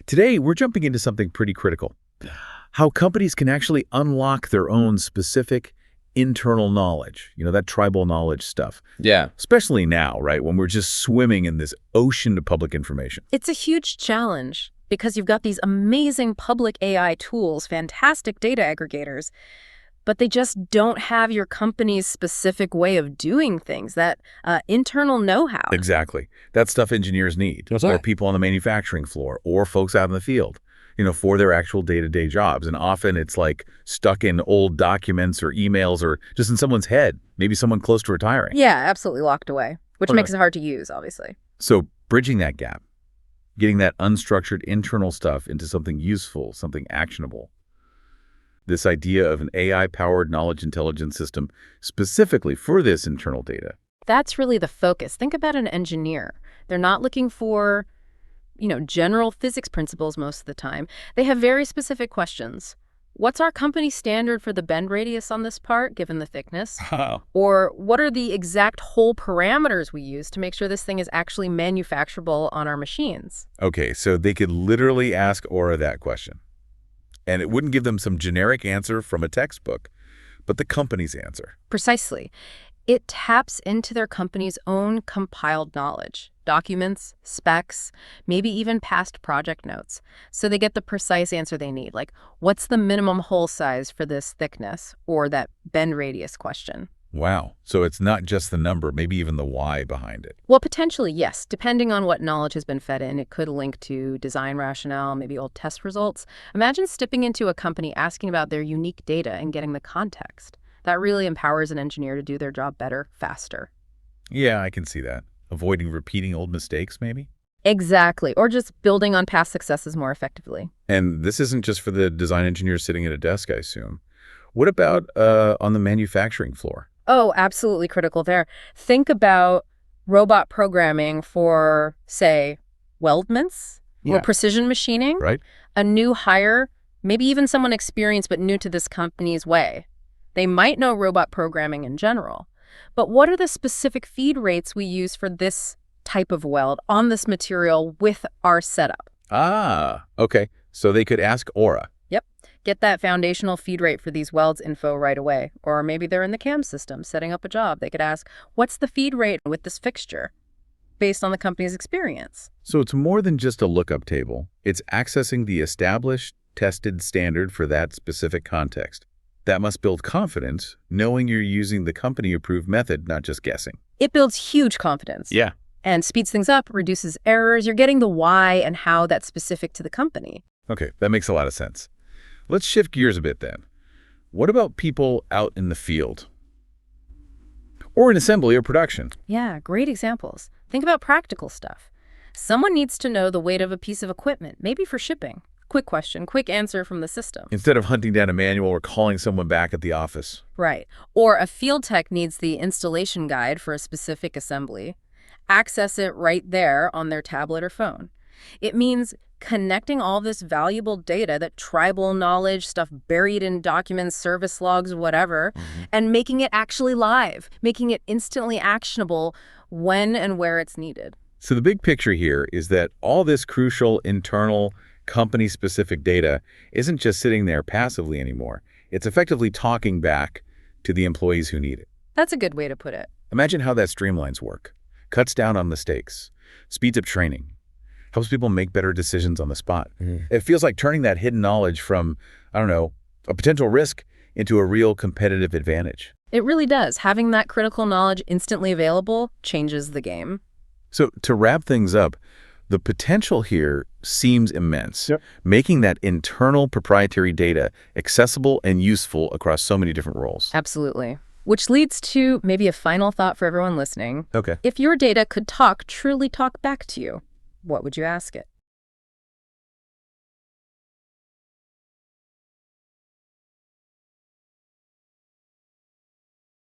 Today, we're jumping into something pretty critical. How companies can actually unlock their own specific internal knowledge, that tribal knowledge stuff. Yeah. Especially now, right, when we're just swimming in this ocean of public information. It's a huge challenge because you've got these amazing public AI tools, fantastic data aggregators, but they just don't have your company's specific way of doing things, that internal know-how. Exactly. That stuff engineers need, That's or right. people on the manufacturing floor, or folks out in the field, for their actual day-to-day jobs. And often it's like stuck in old documents or emails or just in someone's head, maybe someone close to retiring. Yeah, absolutely locked away, which Right. makes it hard to use, obviously. So bridging that gap, getting that unstructured internal stuff into something useful, something actionable. This idea of an AI-powered knowledge intelligence system specifically for this internal data. That's really the focus. Think about an engineer. They're not looking for, general physics principles most of the time. They have very specific questions. What's our company standard for the bend radius on this part, given the thickness? Wow. Or what are the exact hole parameters we use to make sure this thing is actually manufacturable on our machines? Okay, so they could literally ask Aura that question. And it wouldn't give them some generic answer from a textbook, but the company's answer. Precisely. It taps into their company's own compiled knowledge, documents, specs, maybe even past project notes. So they get the precise answer they need, like what's the minimum hole size for this thickness, or that bend radius question. Wow. So it's not just the number, maybe even the why behind it. Well, potentially, yes. Depending on what knowledge has been fed in, it could link to design rationale, maybe old test results. Imagine stepping into a company asking about their unique data and getting the context. That really empowers an engineer to do their job better, faster. Yeah, I can see that. Avoiding repeating old mistakes, maybe? Exactly. Or just building on past successes more effectively. And this isn't just for the design engineer sitting at a desk, I assume. What about on the manufacturing floor? Oh, absolutely critical there. Think about robot programming for, say, weldments or Yeah. precision machining. Right? A new hire, maybe even someone experienced but new to this company's way. They might know robot programming in general, but what are the specific feed rates we use for this type of weld on this material with our setup? Ah, okay. So they could ask Aura. Yep. Get that foundational feed rate for these welds info right away. Or maybe they're in the CAM system setting up a job. They could ask, what's the feed rate with this fixture based on the company's experience? So it's more than just a lookup table. It's accessing the established, tested standard for that specific context. That must build confidence, knowing you're using the company-approved method, not just guessing. It builds huge confidence. Yeah. And speeds things up, reduces errors. You're getting the why and how that's specific to the company. Okay, that makes a lot of sense. Let's shift gears a bit then. What about people out in the field? Or in assembly or production? Yeah, great examples. Think about practical stuff. Someone needs to know the weight of a piece of equipment, maybe for shipping. Quick question, quick answer from the system. Instead of hunting down a manual or calling someone back at the office. Right. Or a field tech needs the installation guide for a specific assembly. Access it right there on their tablet or phone. It means connecting all this valuable data, that tribal knowledge, stuff buried in documents, service logs, whatever, and making it actually live, making it instantly actionable when and where it's needed. So the big picture here is that all this crucial internal company-specific data isn't just sitting there passively anymore. It's effectively talking back to the employees who need it. That's a good way to put it. Imagine how that streamlines work, cuts down on mistakes, speeds up training, helps people make better decisions on the spot. It feels like turning that hidden knowledge from, a potential risk into a real competitive advantage. It really does. Having that critical knowledge instantly available changes the game. So to wrap things up, the potential here seems immense, making that internal proprietary data accessible and useful across so many different roles. Absolutely. Which leads to maybe a final thought for everyone listening. Okay. If your data could talk, truly talk back to you, what would you ask it?